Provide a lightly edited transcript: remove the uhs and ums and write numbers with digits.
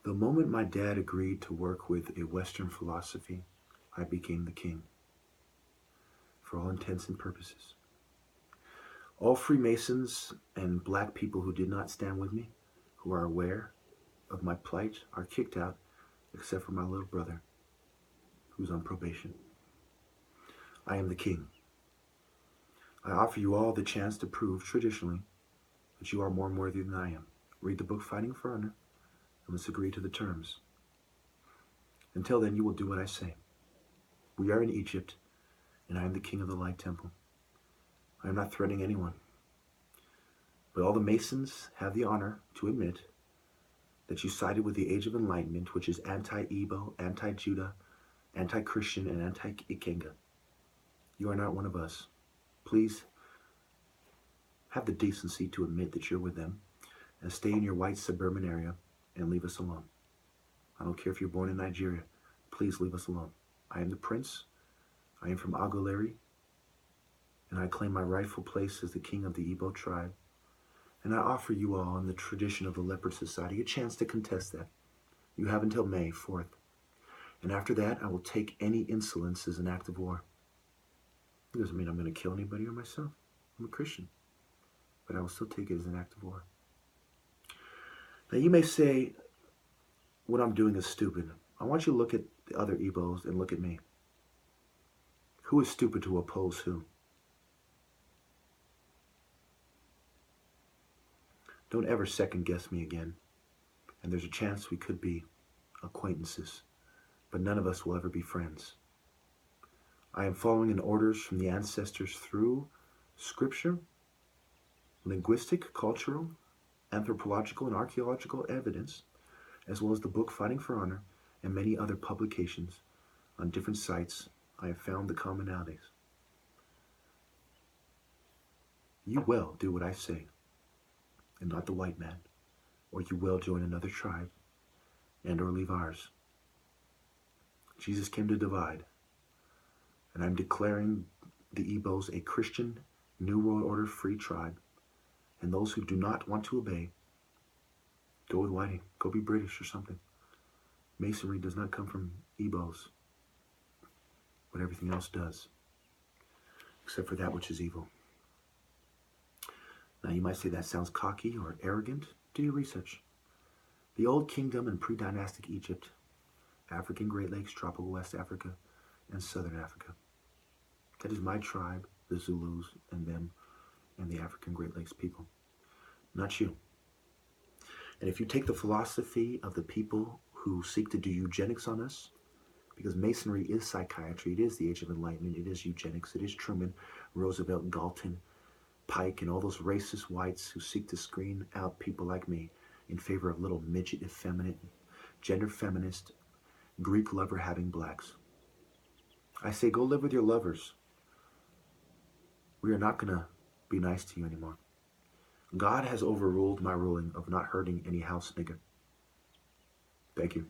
The moment my dad agreed to work with a Western philosophy, I became the king, for all intents and purposes. All Freemasons and black people who did not stand with me, who are aware of my plight, are kicked out, except for my little brother, who's on probation. I am the king. I offer you all the chance to prove, traditionally, that you are more worthy than I am. Read the book Fighting for Honor, and let's agree to the terms. Until then, you will do what I say. We are in Egypt, and I am the king of the Light Temple. I am not threatening anyone. But all the Masons have the honor to admit that you sided with the Age of Enlightenment, which is anti-Igbo, anti-Judah, anti-Christian, and anti-Ikenga. You are not one of us. Please have the decency to admit that you're with them and stay in your white suburban area and leave us alone. I don't care if you're born in Nigeria. Please leave us alone. I am the prince. I am from Aguleri, and I claim my rightful place as the king of the Igbo tribe. And I offer you all, in the tradition of the Leopard Society, a chance to contest that. You have until May 4th. And after that, I will take any insolence as an act of war. It doesn't mean I'm going to kill anybody or myself. I'm a Christian. But I will still take it as an act of war. Now you may say, what I'm doing is stupid. I want you to look at the other Igbos and look at me. Who is stupid to oppose who? Don't ever second guess me again. And there's a chance we could be acquaintances, but none of us will ever be friends. I am following in orders from the ancestors through scripture, linguistic, cultural, anthropological, and archaeological evidence, as well as the book Fighting for Honor and many other publications on different sites. I have found the commonalities. You will do what I say, and not the white man, or you will join another tribe and or leave ours. Jesus came to divide, and I'm declaring the Igbos a Christian, New World Order free tribe, and those who do not want to obey, go with whiting, go be British or something. Masonry does not come from Igbos, but everything else does, except for that which is evil. Now you might say that sounds cocky or arrogant. Do your research. The Old Kingdom in pre-dynastic Egypt, African Great Lakes, tropical West Africa, and Southern Africa. That is my tribe, the Zulus, and them, and the African Great Lakes people. Not you. And if you take the philosophy of the people who seek to do eugenics on us, because Masonry is psychiatry, it is the Age of Enlightenment, it is eugenics, it is Truman, Roosevelt, Galton, Pike, and all those racist whites who seek to screen out people like me in favor of little midget, effeminate, gender feminist, Greek lover-having blacks. I say, go live with your lovers. We are not going to be nice to you anymore. God has overruled my ruling of not hurting any house nigger. Thank you.